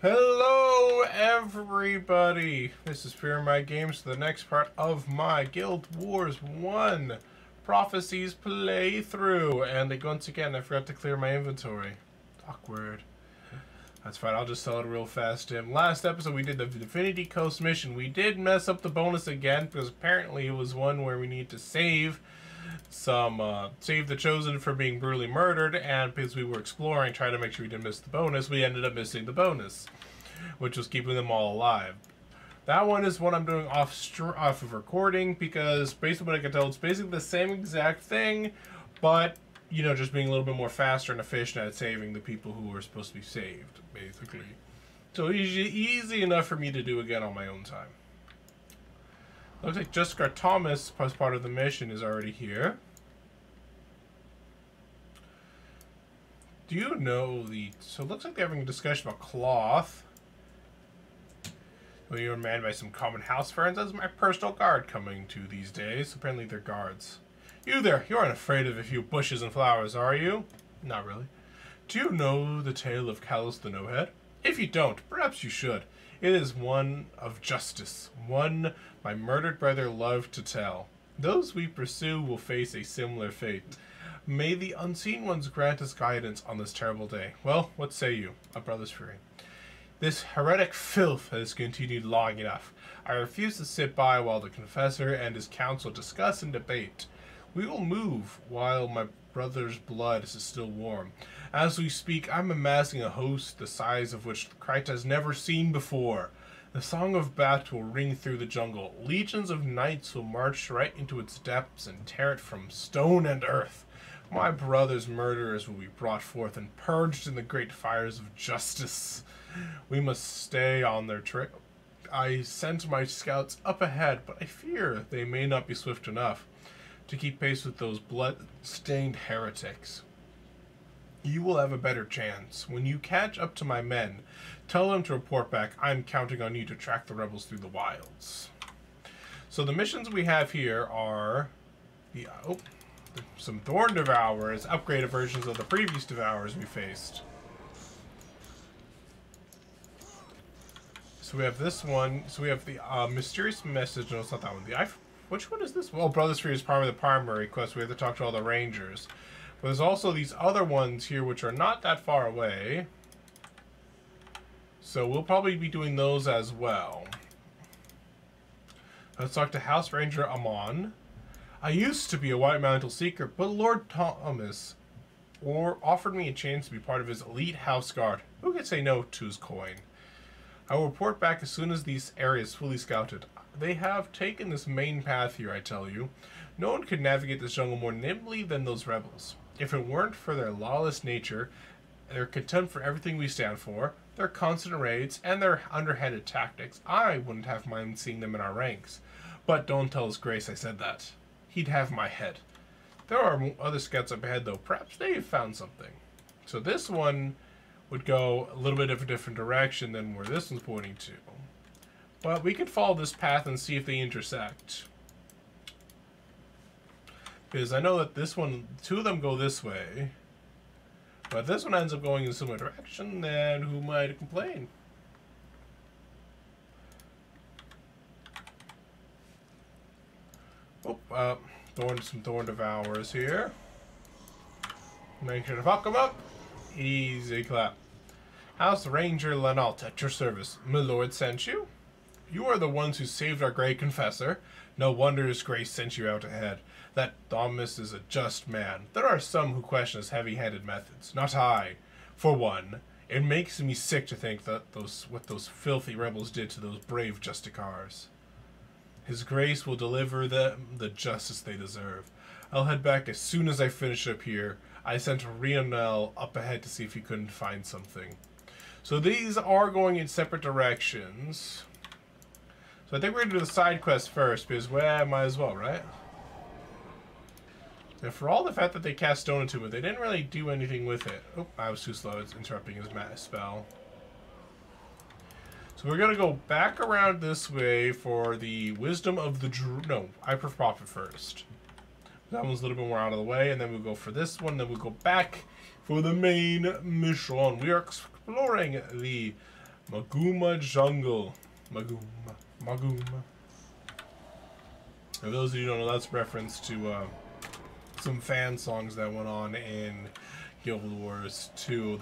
Hello everybody, this is Fearmy Games, the next part of my Guild Wars 1 Prophecies playthrough. And once again, I forgot to clear my inventory. Awkward. That's fine, I'll just tell it real fast. Last episode we did the Divinity Coast mission. We did mess up the bonus again, because apparently it was one where we need to save the Chosen from being brutally murdered, and because we were exploring, trying to make sure we didn't miss the bonus, we ended up missing the bonus, which was keeping them all alive. That one is what I'm doing off of recording, because based on what I can tell, it's basically the same exact thing, but, you know, just being a little bit more faster and efficient at saving the people who were supposed to be saved, basically. So easy enough for me to do again on my own time. Looks like Jessica Thomas, as part of the mission, is already here. Do you know so it looks like they're having a discussion about cloth. Well, you're manned by some common house friends. That's my personal guard coming to these days. Apparently they're guards. You there, you aren't afraid of a few bushes and flowers, are you? Not really. Do you know the tale of Callus the No-Head? If you don't, perhaps you should. It is one of justice, one my murdered brother loved to tell. Those we pursue will face a similar fate. May the unseen ones grant us guidance on this terrible day. Well, what say you, a brother's fury? This heretic filth has continued long enough. I refuse to sit by while the confessor and his council discuss and debate. We will move while my brother's blood is still warm. As we speak, I'm amassing a host the size of which Christ has never seen before. The song of battle will ring through the jungle. Legions of knights will march right into its depths and tear it from stone and earth. My brother's murderers will be brought forth and purged in the great fires of justice. We must stay on their trail. I sent my scouts up ahead, but I fear they may not be swift enough to keep pace with those blood-stained heretics. You will have a better chance. When you catch up to my men, tell them to report back. I'm counting on you to track the rebels through the wilds. So the missions we have here are some Thorn Devourers, upgraded versions of the previous Devourers we faced. So we have this one. So we have the mysterious message. No, it's not that one. Which one is this? Well, Brother's Fury is part of the primary quest. We have to talk to all the rangers. But there's also these other ones here which are not that far away. So we'll probably be doing those as well. Let's talk to House Ranger Amon. I used to be a White Mantle Seeker, but Lord Thomas offered me a chance to be part of his elite house guard. Who could say no to his coin? I will report back as soon as these areas fully scouted. They have taken this main path here, I tell you. No one could navigate this jungle more nimbly than those rebels. If it weren't for their lawless nature, their contempt for everything we stand for, their constant raids, and their underhanded tactics, I wouldn't have mind seeing them in our ranks. But don't tell His Grace I said that. He'd have my head. There are other scouts up ahead, though. Perhaps they've found something. So this one would go a little bit of a different direction than where this one's pointing to. But we could follow this path and see if they intersect. Because I know that this one, two of them go this way. But if this one ends up going in a similar direction, then who might complain? Oh, some Thorn Devourers here. Make sure to fuck them up. Easy clap. House Ranger Lenault at your service. My lord sent you? You are the ones who saved our great confessor. No wonder His Grace sent you out ahead. That Thomas is a just man. There are some who question his heavy-handed methods. Not I. For one, it makes me sick to think that what those filthy rebels did to those brave Justicars. His Grace will deliver them the justice they deserve. I'll head back as soon as I finish up here. I sent Rionel up ahead to see if he couldn't find something. So these are going in separate directions. So I think we're going to do the side quest first, because, well, might as well, right? And for all the fact that they cast stone into it, they didn't really do anything with it. Oh, I was too slow. It's interrupting his spell. So we're going to go back around this way for the Wisdom of the No, Eye of Prophet first. That one's a little bit more out of the way, and then we'll go for this one, then we'll go back for the main mission. We are exploring the Maguma Jungle. Maguma. Maguma. For those of you who don't know, that's a reference to some fan songs that went on in Guild Wars 2.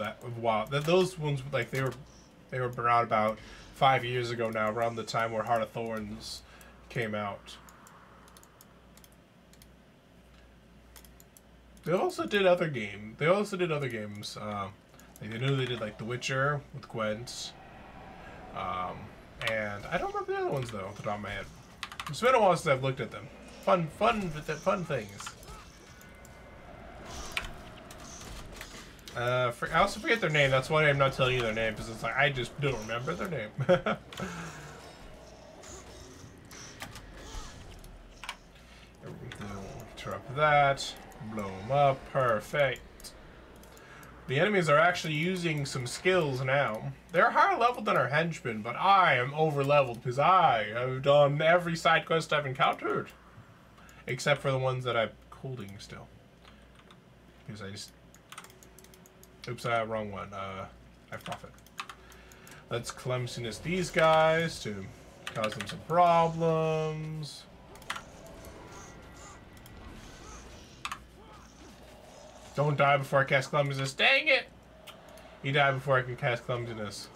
Those ones, like, they were out about 5 years ago now, around the time where Heart of Thorns came out. They also did other games. They did like The Witcher with Gwent. And I don't remember the other ones though, off the top of my head. It's been a while since I've looked at them. Fun things. I also forget their name. That's why I'm not telling you their name, because it's like I just don't remember their name. Interrupt that. Blow them up. Perfect. The enemies are actually using some skills now. They're higher level than our henchmen, but I am over leveled because I have done every side quest I've encountered, except for the ones that I'm holding still. Because I just. Oops, wrong one. I profit. Let's clumsiness these guys to cause them some problems. Don't die before I cast clumsiness. Dang it! He died before I can cast clumsiness.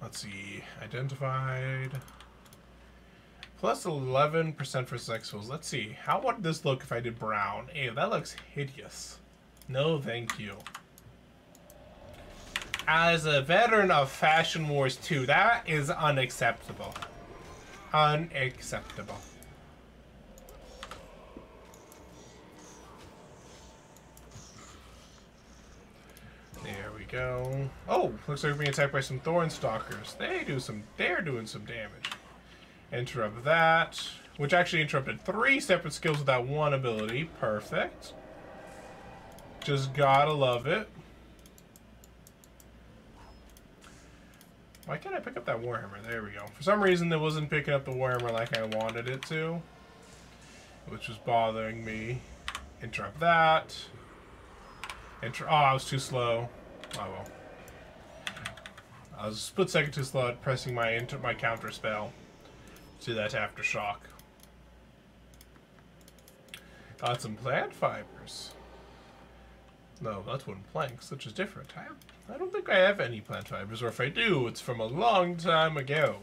Let's see. Identified. Plus 11% for sexuals. Let's see. How would this look if I did brown? Ew, that looks hideous. No, thank you. As a veteran of Fashion Wars 2, that is unacceptable. Unacceptable. There we go. Oh, looks like we're being attacked by some Thorn Stalkers. They're doing some damage. Interrupt that, which actually interrupted 3 separate skills with that one ability. Perfect. Just gotta love it. Why can't I pick up that Warhammer? There we go. For some reason, it wasn't picking up the Warhammer like I wanted it to, which was bothering me. Interrupt that. Oh, I was too slow. Oh well. I was a split second too slow at pressing my counter spell. See, that's Aftershock. Got some plant fibers. No, that's wooden planks, which is different. I don't think I have any plant fibers, or if I do, it's from a long time ago.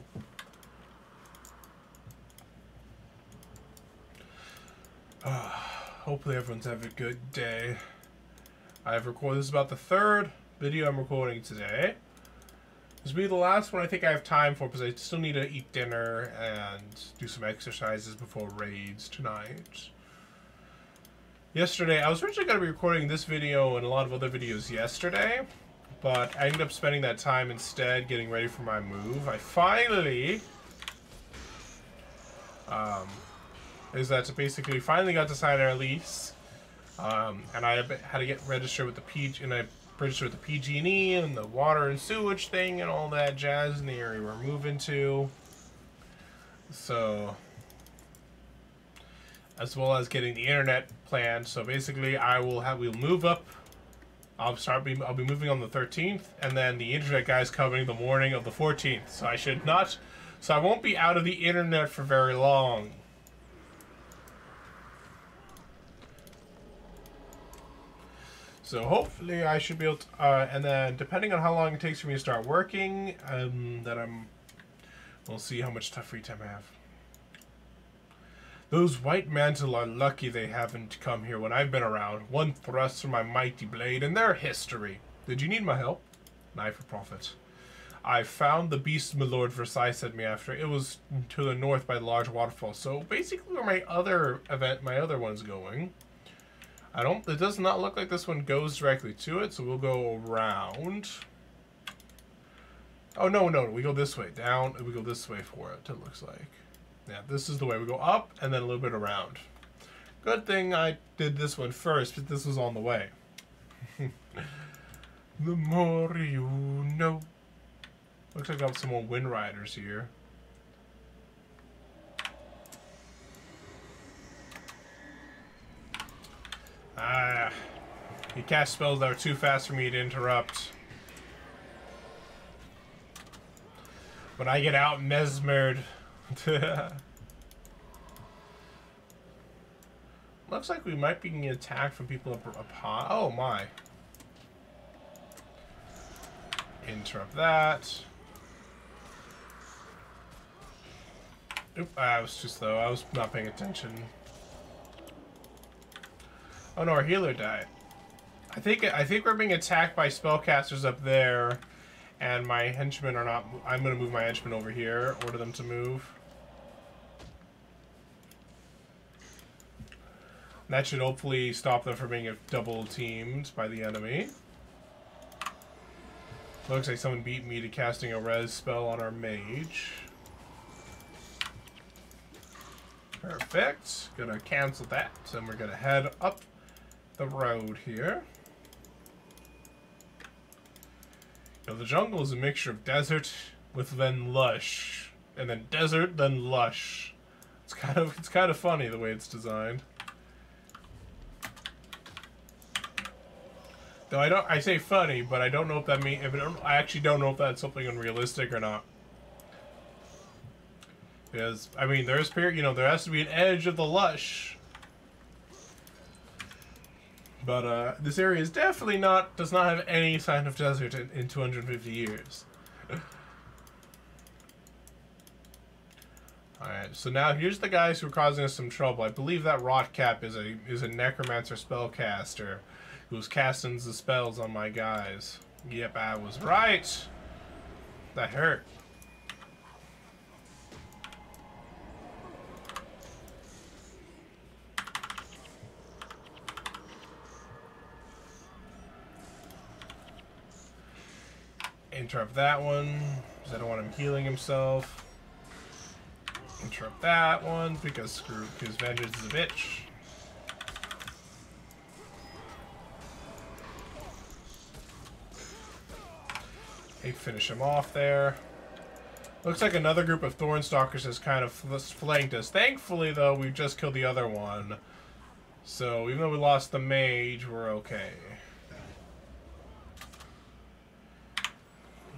Hopefully everyone's having a good day. I've recorded, this is about the 3rd video I'm recording today. This will be the last one I think I have time for, because I still need to eat dinner and do some exercises before raids tonight. Yesterday, I was originally going to be recording this video and a lot of other videos yesterday, but I ended up spending that time instead getting ready for my move. I finally, basically finally got to sign our lease, and I had to get registered with the registered with the PG&E and the water and sewage thing and all that jazz in the area we're moving to. So, as well as getting the internet planned. So basically, we'll move up. I'll be moving on the 13th, and then the internet guy's coming the morning of the 14th. So I won't be out of the internet for very long. So hopefully I should be able to, and then depending on how long it takes for me to start working, we'll see how much free time I have. Those white mantle are lucky they haven't come here when I've been around. One thrust from my mighty blade and their history. Did you need my help? Knife for profit. I found the beast my Lord Versailles sent me after. It was to the north by the large waterfall. So basically where my other one's going. It does not look like this one goes directly to it, so we'll go around. Oh, no, we go this way. Down, we go this way for it looks like. Yeah, this is the way. We go up and then a little bit around. Good thing I did this one first, but this was on the way. The more you know. Looks like I got some more Wind Riders here. Ah, he cast spells that were too fast for me to interrupt. When I get out mesmered. Looks like we might be getting attacked from people up high. Oh my. Interrupt that. Oop, I was too slow. I was not paying attention. Oh no, our healer died. I think we're being attacked by spellcasters up there, and my henchmen are not. I'm gonna move my henchmen over here. Order them to move. That should hopefully stop them from being double teamed by the enemy. Looks like someone beat me to casting a res spell on our mage. Perfect. Gonna cancel that, and we're gonna head up the road here. You know, the jungle is a mixture of desert with then lush, and then desert then lush. It's kind of funny the way it's designed. Though I say funny, but I don't know if that means. I actually don't know if that's something unrealistic or not. Because I mean, there has to be an edge of the lush. But this area is definitely does not have any sign of desert in 250 years. Alright, so now here's the guys who are causing us some trouble. I believe that Rotcap is a necromancer spellcaster who's casting the spells on my guys. Yep, I was right. That hurt. Interrupt that one, because I don't want him healing himself. Interrupt that one, because vengeance is a bitch. Hey, finish him off there. Looks like another group of Thornstalkers has kind of flanked us. Thankfully, though, we've just killed the other one. So, even though we lost the mage, we're okay.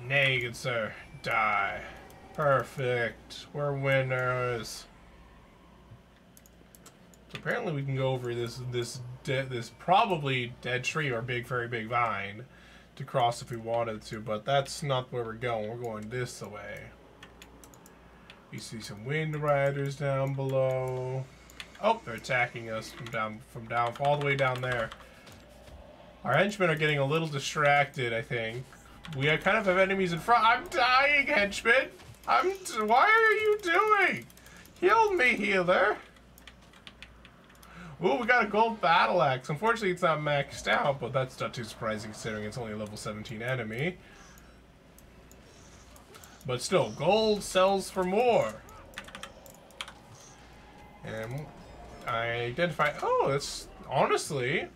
Nay, good sir. Die. Perfect. We're winners. So apparently we can go over this probably dead tree or very big vine to cross if we wanted to, but that's not where we're going. We're going this way. You see some wind riders down below. Oh, they're attacking us from down all the way down there. Our henchmen are getting a little distracted, I think. We kind of have enemies in front. I'm dying, henchman. Why are you doing? Heal me, healer. Ooh, we got a gold battle axe. Unfortunately, it's not maxed out, but that's not too surprising considering it's only a level 17 enemy. But still, gold sells for more. And I identify. Oh, that's honestly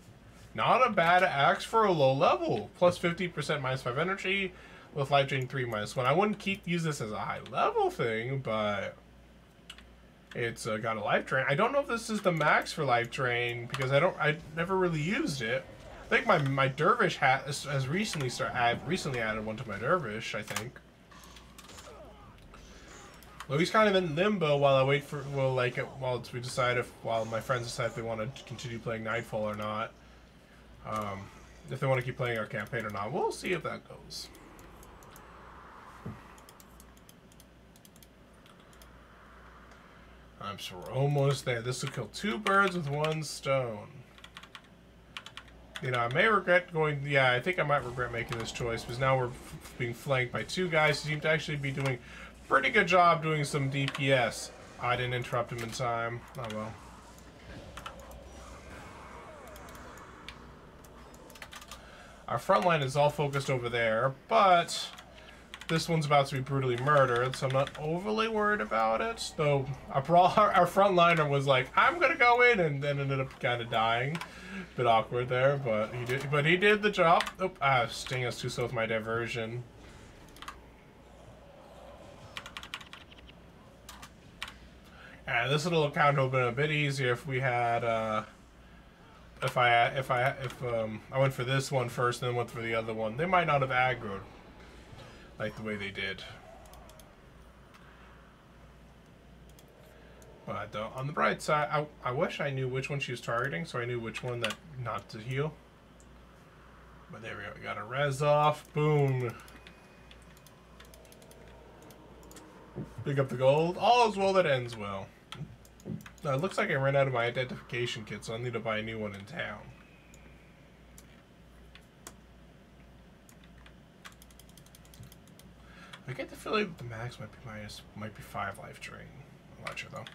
not a bad axe for a low level. Plus 50% -5 energy with life drain 3 -1. I wouldn't use this as a high level thing, but it's got a life drain. I don't know if this is the max for life drain because I never really used it. I think my dervish hat has recently I've recently added one to my dervish, I think. Well, he's kind of in limbo while I wait for while my friends decide if they want to continue playing Nightfall or not. If they want to keep playing our campaign or not. We'll see if that goes. I'm sure we're almost there. This will kill 2 birds with 1 stone. You know, I may regret going. Yeah, I think I might regret making this choice because now we're being flanked by 2 guys who seem to actually be doing a pretty good job doing some DPS. I didn't interrupt him in time. Oh well. Our front line is all focused over there, but this one's about to be brutally murdered, so I'm not overly worried about it. Though our frontliner was like, "I'm gonna go in," and then ended up kind of dying. Bit awkward there, but he did the job. Oh, Sting us too slow with my diversion. And this little encounter would have been a bit easier if we had I went for this one first and then went for the other one, they might not have aggroed like the way they did. But on the bright side, I wish I knew which one she was targeting, so I knew which one that not to heal. But there we go. We got a res off. Boom. Pick up the gold. All is well that ends well. Now, it looks like I ran out of my identification kit, so I'll need to buy a new one in town. I get the feeling that the max might be 5 life drain. I'm not sure though.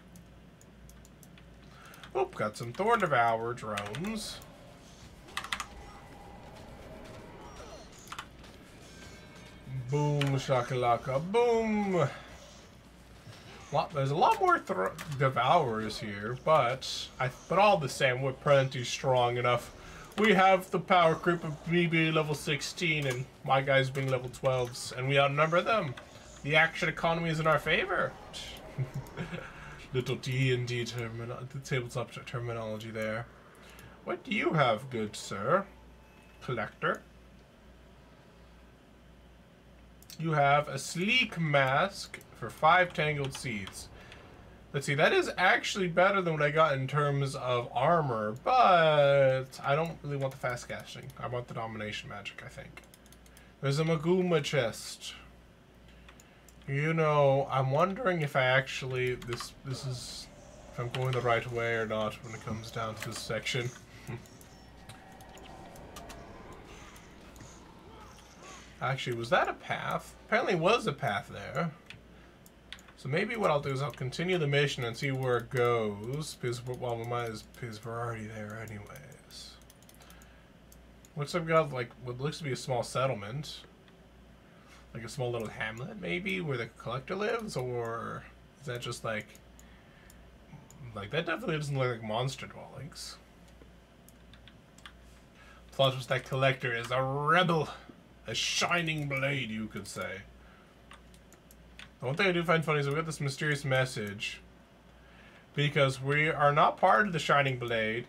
Oh, got some Thorn Devour drones. Boom, shakalaka, boom. There's a lot more Devourers here, but all the same, we're plenty strong enough. We have the power creep of me being level 16 and my guys being level 12s, and we outnumber them. The action economy is in our favor. Little D&D the tabletop terminology there. What do you have, good sir? Collector. You have a sleek mask for 5 tangled seeds. Let's see, that is actually better than what I got in terms of armor, but I don't really want the fast casting. I want the domination magic, I think. There's a Maguma chest. You know, I'm wondering if I actually, this is, if I'm going the right way or not when it comes down to this section. Actually, was that a path? Apparently it was a path there. So maybe what I'll do is I'll continue the mission and see where it goes, because, well, because we're already there anyways. Looks like we got, like, what looks to be a small settlement. Like a small little hamlet, maybe, where the collector lives? Or is that just, like, that definitely doesn't look like monster dwellings. Plus, that collector is a rebel. A shining blade, you could say. The one thing I do find funny is we got this mysterious message. Because we are not part of the Shining Blade.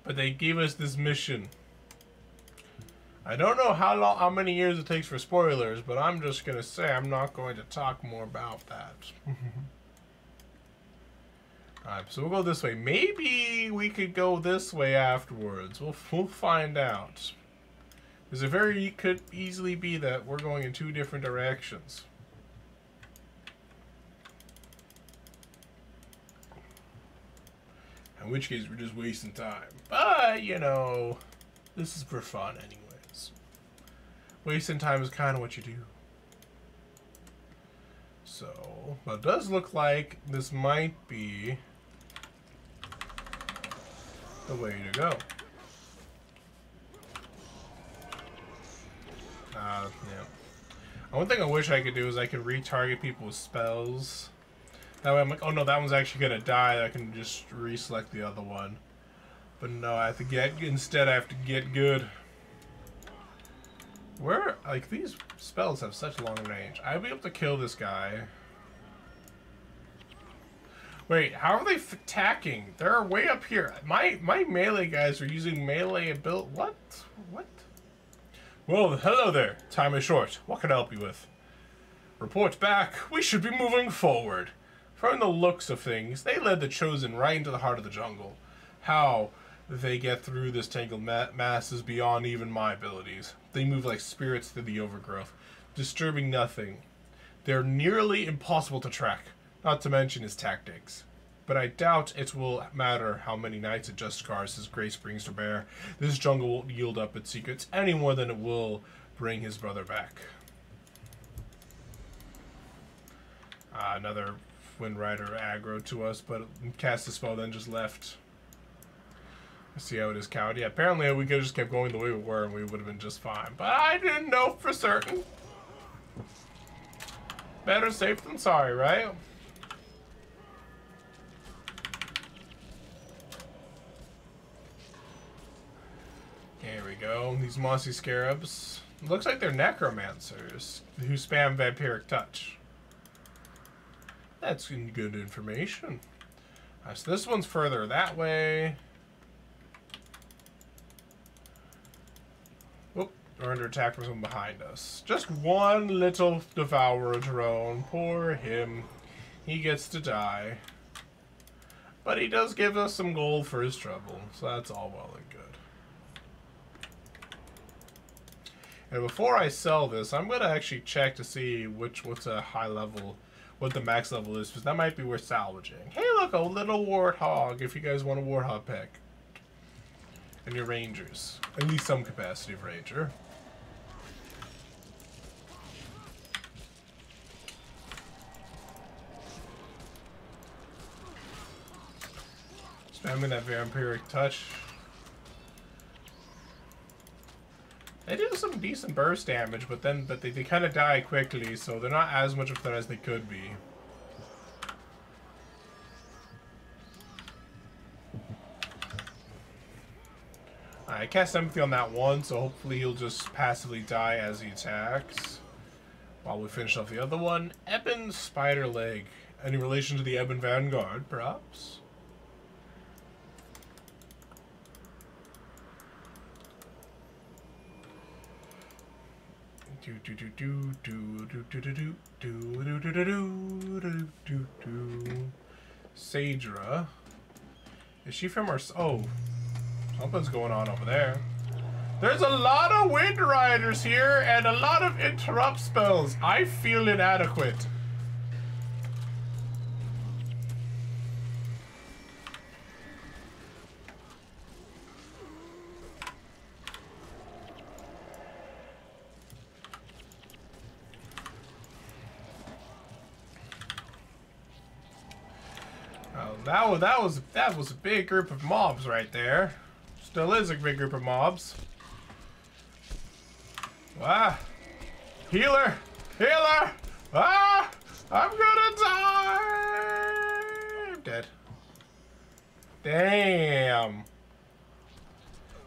But they gave us this mission. I don't know how many years it takes for spoilers, but I'm just going to say I'm not going to talk more about that. Alright, so we'll go this way. Maybe we could go this way afterwards. We'll find out. Because it could easily be that we're going in 2 different directions. In which case, we're just wasting time. But, you know, this is for fun anyways. Wasting time is kind of what you do. So, but it does look like this might be the way to go. Yeah. One thing I wish I could do is I could retarget people with spells. That way I'm like, oh no, that one's actually gonna die. I can just reselect the other one. But no, I have to instead I have to get good. Like, these spells have such long range. I'll be able to kill this guy. Wait, how are they attacking? They're way up here. My melee guys are using melee ability. What? What? Well, hello there. Time is short. What can I help you with? Report back. We should be moving forward. From the looks of things, they led the Chosen right into the heart of the jungle. How they get through this tangled mass is beyond even my abilities. They move like spirits through the overgrowth, disturbing nothing. They're nearly impossible to track, not to mention his tactics. But I doubt it will matter how many knights and just scars his grace brings to bear. This jungle won't yield up its secrets any more than it will bring his brother back. Another Wind Rider aggro to us, but cast a spell, then just left. Let's see how it is, Coward. Yeah, apparently we could have just kept going the way we were and we would have been just fine. But I didn't know for certain. Better safe than sorry, right? There we go. These mossy scarabs. Looks like they're necromancers who spam vampiric touch. That's good information. So this one's further that way. We're under attack from someone behind us. Just one little devourer drone. Poor him. He gets to die. But he does give us some gold for his trouble, so that's all well and good. And before I sell this, I'm gonna actually check to see what's a high level, what the max level is, because that might be worth salvaging. Hey, look, a little warthog. If you guys want a warthog pick, and your rangers, at least some capacity of ranger. Spamming that vampiric touch. They do some decent burst damage, but they kind of die quickly, so they're not as much of a threat as they could be. I cast Empathy on that one, so hopefully he'll just passively die as he attacks. While we finish off the other one. Ebon Spider Leg. Any relation to the Ebon Vanguard, perhaps? Saedra. Is she from our... Oh. Something's going on over there. There's a lot of Wind Riders here and a lot of interrupt spells. I feel inadequate. Oh, that was a big group of mobs right there. Still is a big group of mobs. Ah! Healer! Healer! Ah! I'm gonna die! I'm dead. Damn.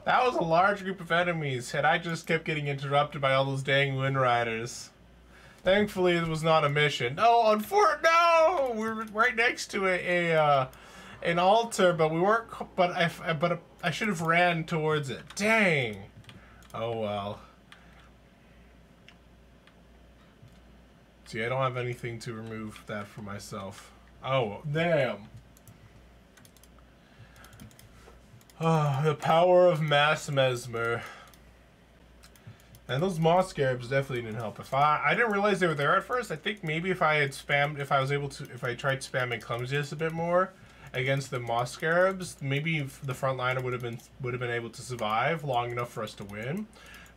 That was a large group of enemies, and I just kept getting interrupted by all those dang Wind Riders. Thankfully, it was not a mission. No, no! We're right next to an altar, but we weren't. But I should have ran towards it. Dang. Oh well. See, I don't have anything to remove that for myself. Oh, damn. Oh, the power of mass mesmer. And those moss scarabs definitely didn't help. I didn't realize they were there at first. I think maybe if I tried spamming clumsiness a bit more against the moss scarabs, maybe the frontliner would have been able to survive long enough for us to win.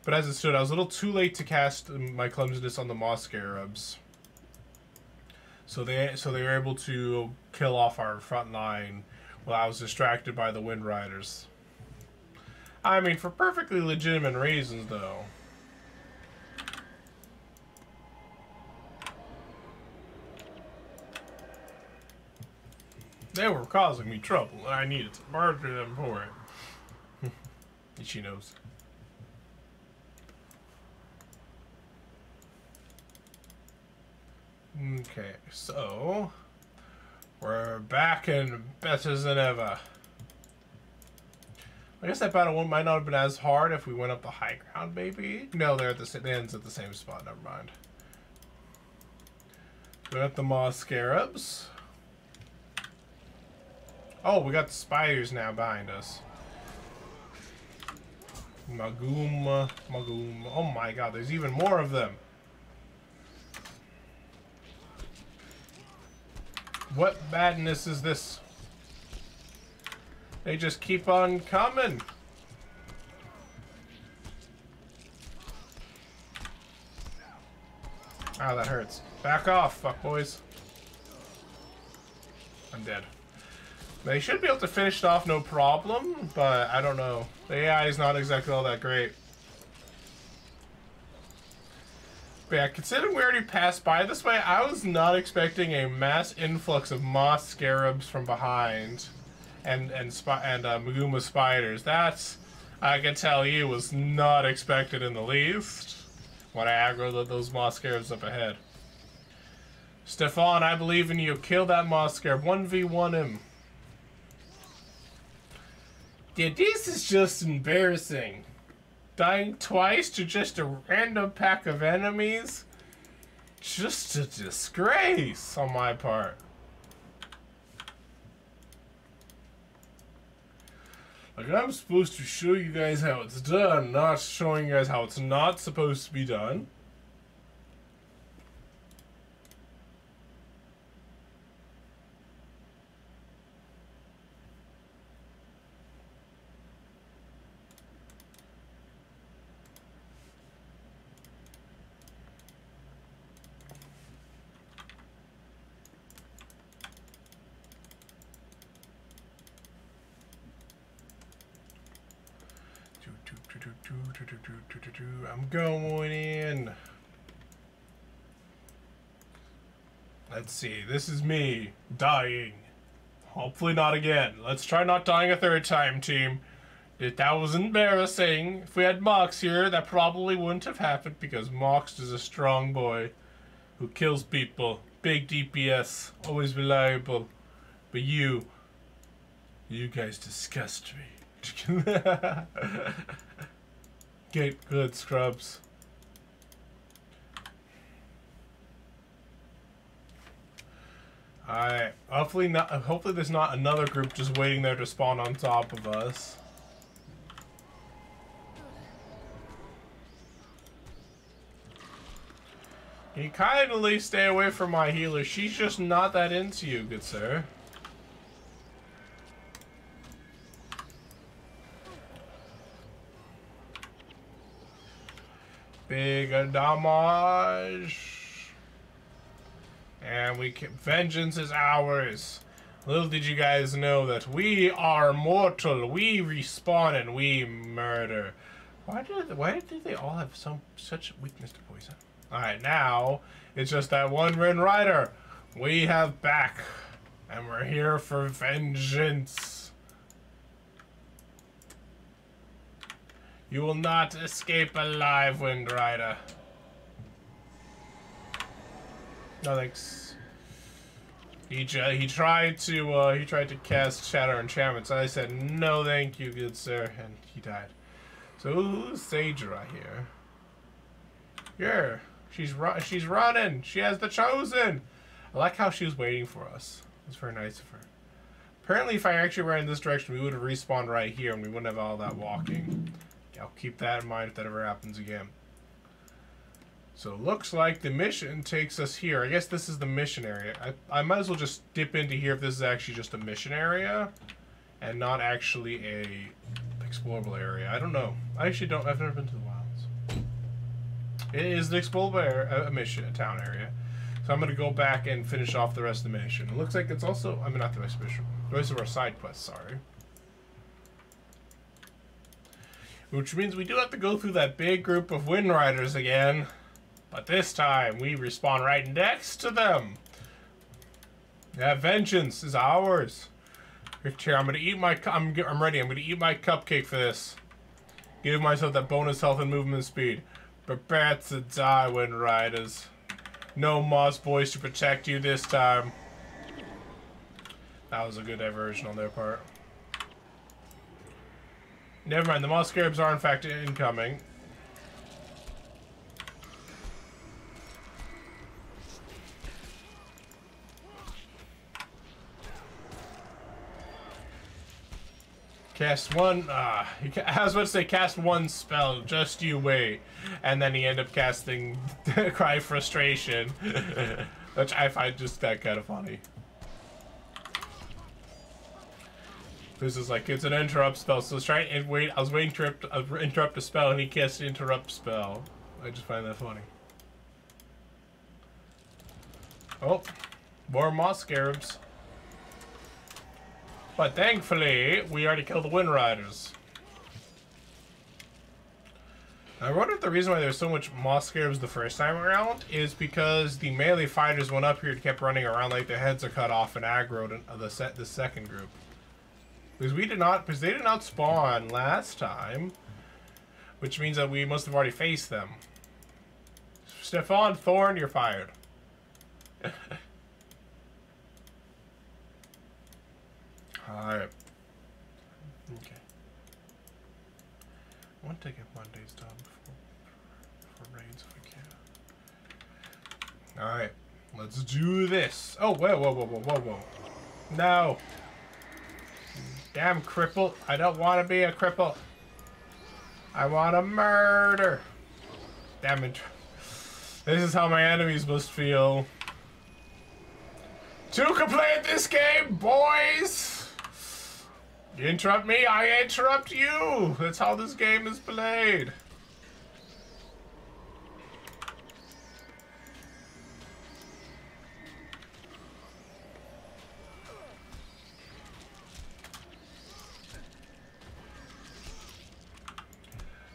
But as it stood, I was a little too late to cast my clumsiness on the moss scarabs. So they were able to kill off our front line while I was distracted by the Wind Riders. I mean, for perfectly legitimate reasons, though. They were causing me trouble, and I needed to murder them for it. And she knows. Okay, so we're back and better than ever. I guess that battle one might not have been as hard if we went up the high ground, maybe? No, they're at the ends at the same spot, never mind. We got the moss scarabs. Oh, we got the spiders now behind us. Maguma. Oh my god, there's even more of them. What madness is this? They just keep on coming. Ah, that hurts. Back off, fuck boys. I'm dead. They should be able to finish it off no problem, but I don't know. The AI is not exactly all that great. But yeah, considering we already passed by this way, I was not expecting a mass influx of moss scarabs from behind and Maguma spiders. That's, I can tell you, was not expected in the least when I aggroed those moss scarabs up ahead. Stefan, I believe in you. Kill that moss scarab. 1v1 him. Dude, this is just embarrassing. Dying twice to just a random pack of enemies? Just a disgrace on my part. Like, I'm supposed to show you guys how it's done, not showing you guys how it's not supposed to be done. I'm going in. Let's see. This is me dying. Hopefully not again. Let's try not dying a third time, team. That was embarrassing. If we had Mox here, that probably wouldn't have happened because Mox is a strong boy who kills people. Big DPS. Always reliable. But you guys disgust me. Get good, scrubs. Alright. Hopefully there's not another group just waiting there to spawn on top of us. Can you kindly stay away from my healer? She's just not that into you, good sir. Big damage. And vengeance is ours. Little did you guys know that we are mortal. We respawn and we murder. Why do they all have such weakness to poison? Alright, now it's just that one Rin Rider we have back. And we're here for vengeance. You will not escape alive, Wind Rider. No thanks. He tried to cast Shadow Enchantments. I said no, thank you, good sir, and he died. So who's Sagerai here? Here, she's running. She has the chosen. I like how she was waiting for us. It's very nice of her. Apparently, if I actually ran in this direction, we would have respawned right here, and we wouldn't have all that walking. I'll keep that in mind if that ever happens again. So it looks like the mission takes us here. I guess this is the mission area. I might as well just dip into here if this is actually just a mission area and not actually a explorable area. I don't know. I've never been to the wilds. It is the explorable area, a town area. So I'm going to go back and finish off the rest of the mission. It looks like it's also, I mean, not the rest of the mission. The rest of our side quests, sorry. Which means we do have to go through that big group of Wind Riders again. But this time, we respawn right next to them. That vengeance is ours. Here, I'm gonna eat my... I'm ready. I'm gonna eat my cupcake for this. Give myself that bonus health and movement speed. Prepare to die, Wind Riders. No Moss Boys to protect you this time. That was a good diversion on their part. Never mind, the Moss Scarabs are in fact incoming. Cast one, I was about to say cast one spell, just you wait. And then he ended up casting Cry Frustration, which I find just that kind of funny. This is like, it's an interrupt spell, so I was waiting to interrupt a spell, and he cast an interrupt spell. I just find that funny. Oh, more Moss Scarabs. But thankfully, we already killed the Wind Riders. I wonder if the reason why there's so much Moss Scarabs the first time around is because the melee fighters went up here and kept running around like their heads are cut off and aggroed the second group. Because they did not spawn last time, which means that we must have already faced them. Stefan Thorn, you're fired. Alright. Okay. want to get Mondays done before raids if we can. Alright, let's do this. Oh, whoa. No. Damn cripple. I don't want to be a cripple. I want to murder. Damn it. This is how my enemies must feel. Two can play this game, boys! You interrupt me, I interrupt you! That's how this game is played.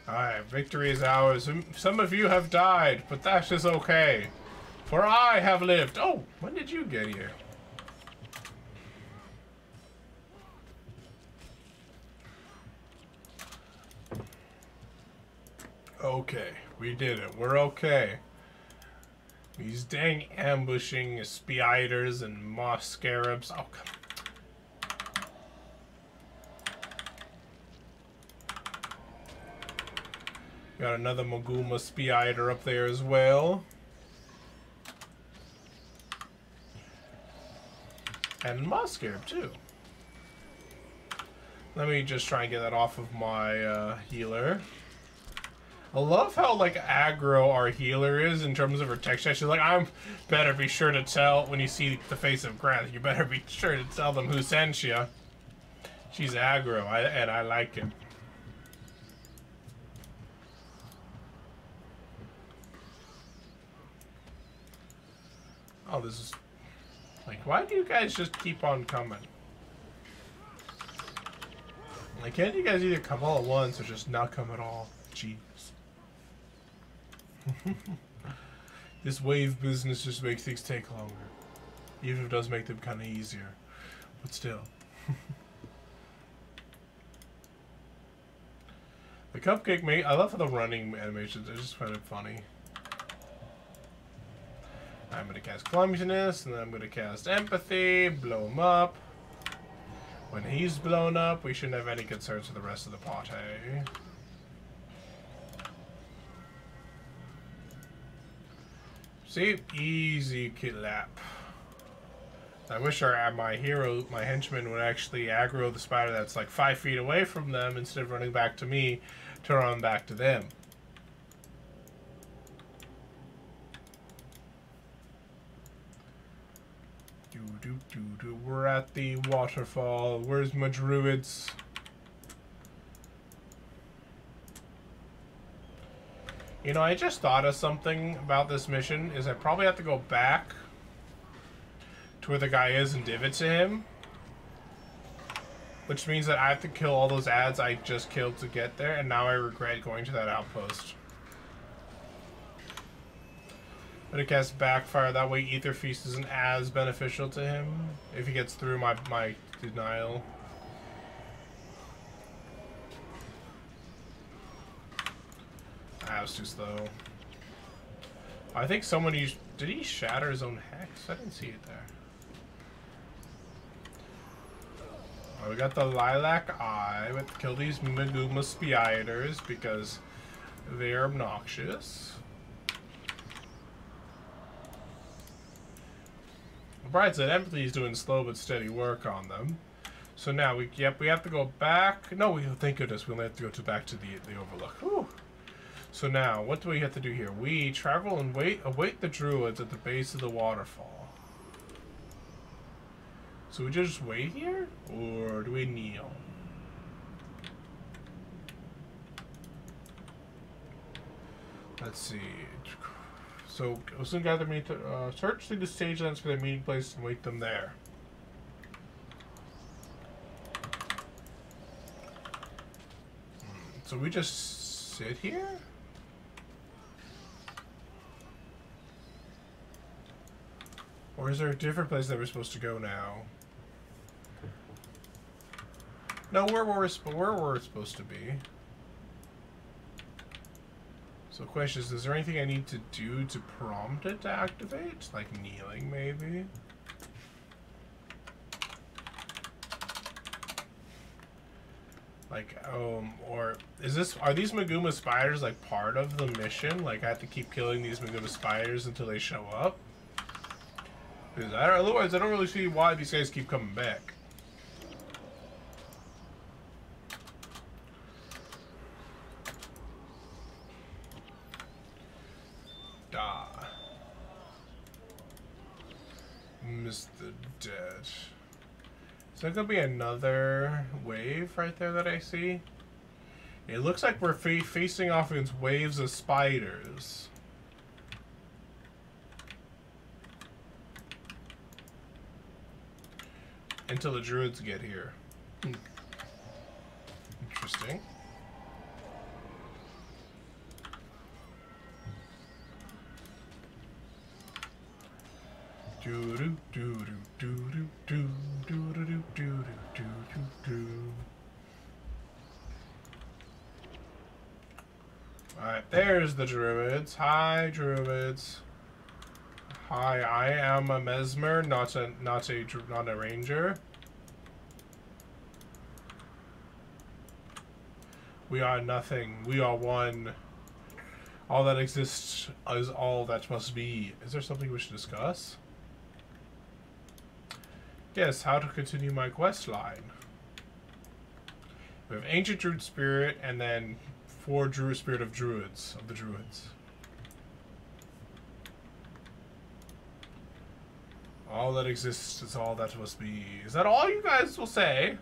Alright, victory is ours. Some of you have died, but that's just okay. For I have lived. Oh, when did you get here? Okay, we did it. We're okay. These dang ambushing spiders and moss scarabs. Oh, come on. Got another Maguma spider up there as well. And moss scarab too. Let me just try and get that off of my healer. I love how like aggro our healer is in terms of her texture. She's like, I'm better be sure to tell when you see the face of Grant. You better be sure to tell them who sent you. She's aggro, and I like it. Oh, this is like, why do you guys just keep on coming? Like, can't you guys either come all at once or just not come at all? Jeez. This wave business just makes things take longer. Even if it does make them kind of easier. But still. The cupcake mate, I love the running animations. I just find it funny. I'm going to cast Clumsiness, and then I'm going to cast Empathy, blow him up. When he's blown up, we shouldn't have any concerns for the rest of the party. See? Easy clap. I wish my hero, my henchman, would actually aggro the spider that's like 5 feet away from them instead of running back to me to run back to them. We're at the waterfall. Where's my druids? You know, I just thought of something about this mission. Is I probably have to go back to where the guy is and give it to him. Which means that I have to kill all those ads I just killed to get there. And now I regret going to that outpost. I'm gonna cast Backfire, that way Ether Feast isn't as beneficial to him if he gets through my denial. That was too slow. I think someone used... Did he shatter his own hex? I didn't see it there. Oh, we got the Lilac Eye. We have to kill these Maguma spiders because they're obnoxious. Bright said Empathy is doing slow but steady work on them. So now we have to go back. No, thank goodness we only have to go back to the Overlook. Whew. So now what do we have to do here? We travel and await the druids at the base of the waterfall. So we just wait here, or do we kneel? Let's see. So, we'll soon gather me to search through the stage lands for their meeting place and wait them there. So we just sit here? Or is there a different place that we're supposed to go now? No, where we're supposed to be. So the question is there anything I need to do to prompt it to activate? Like kneeling, maybe? Like, or is this, are these Maguma spiders like part of the mission? Like I have to keep killing these Maguma spiders until they show up? Because otherwise I don't really see why these guys keep coming back. Mr. Dead. Is there gonna be another wave right there that I see? It looks like we're facing off against waves of spiders. Until the druids get here. Interesting. Do do do do do do do do do do do do. Alright, there's the druids. Hi, druids. Hi, I am a mesmer, not a ranger. We are nothing. We are one. All that exists is all that must be. Is there something we should discuss? Yes, how to continue my quest line. We have ancient druid spirit and then 4 druid spirit of druids, of the druids. All that exists is all that must be. Is that all you guys will say?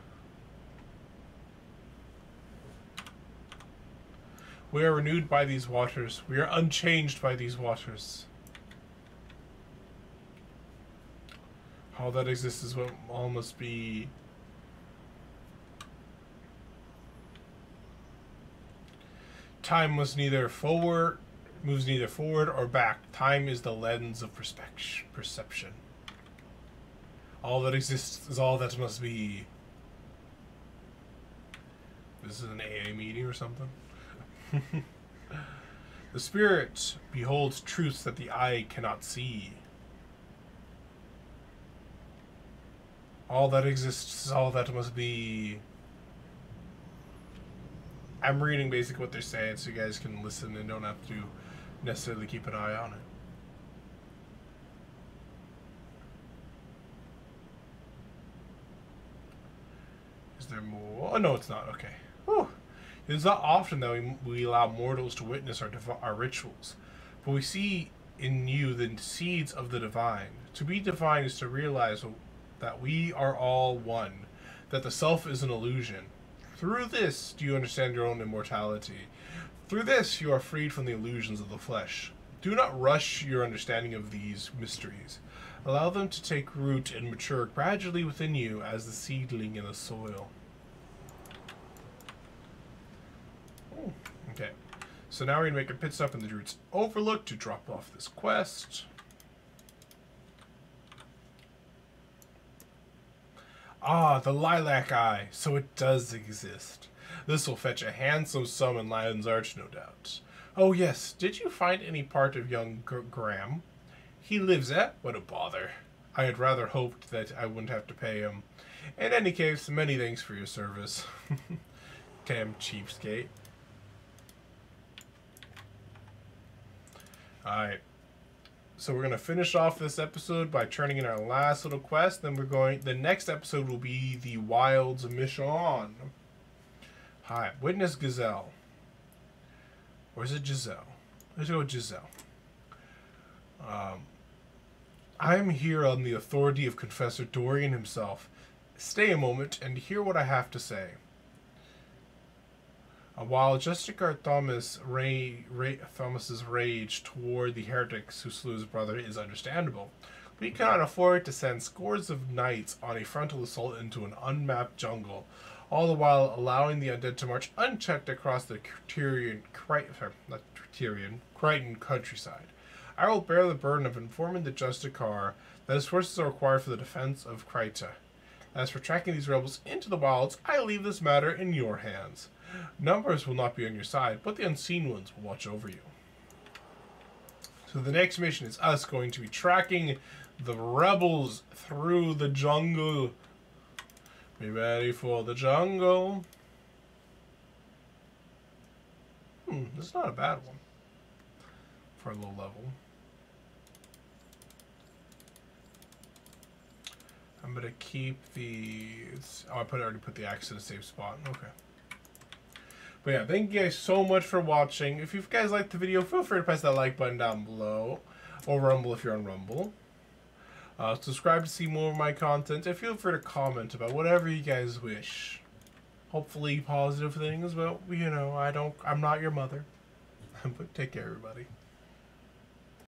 We are renewed by these waters. We are unchanged by these waters. All that exists is what all must be. Time moves neither forward or back. Time is the lens of perception. All that exists is all that must be. This is an AA meeting or something? The spirit beholds truths that the eye cannot see. All that exists is all that must be. I'm reading basically what they're saying so you guys can listen and don't have to necessarily keep an eye on it. Is there more? Oh, no, it's not. Okay. Whew. It is not often that we allow mortals to witness our rituals, but we see in you the seeds of the divine. To be divine is to realize that we are all one, that the self is an illusion. Through this, do you understand your own immortality. Through this, you are freed from the illusions of the flesh. Do not rush your understanding of these mysteries. Allow them to take root and mature gradually within you as the seedling in the soil. Ooh, okay, so now we're going to make a pit stop in the Druid's Overlook to drop off this quest. Ah, the Lilac Eye. So it does exist. This will fetch a handsome sum in Lion's Arch, no doubt. Oh yes, did you find any part of young Graham? He lives at? What a bother. I had rather hoped that I wouldn't have to pay him. In any case, many thanks for your service. Damn cheapskate. Alright. So we're going to finish off this episode by turning in our last little quest. Then the next episode will be the Wilds Mission. Hi, witness Gazelle. Or is it Giselle? Let's go with Giselle. I am here on the authority of Confessor Dorian himself. Stay a moment and hear what I have to say. While Justicar Thomas's rage toward the heretics who slew his brother is understandable, we cannot afford to send scores of knights on a frontal assault into an unmapped jungle, all the while allowing the undead to march unchecked across the Crichton countryside. I will bear the burden of informing the Justicar that his forces are required for the defense of Crichton. As for tracking these rebels into the wilds, I leave this matter in your hands. Numbers will not be on your side, but the unseen ones will watch over you. So the next mission is us going to be tracking the rebels through the jungle. Be ready for the jungle. This is not a bad one for a low level. I'm gonna keep the. Oh, I already put the axe in a safe spot. Okay. But yeah, thank you guys so much for watching. If you guys liked the video, feel free to press that like button down below, or Rumble if you're on Rumble. Subscribe to see more of my content, and feel free to comment about whatever you guys wish. Hopefully positive things, but you know, I'm not your mother. But take care, everybody.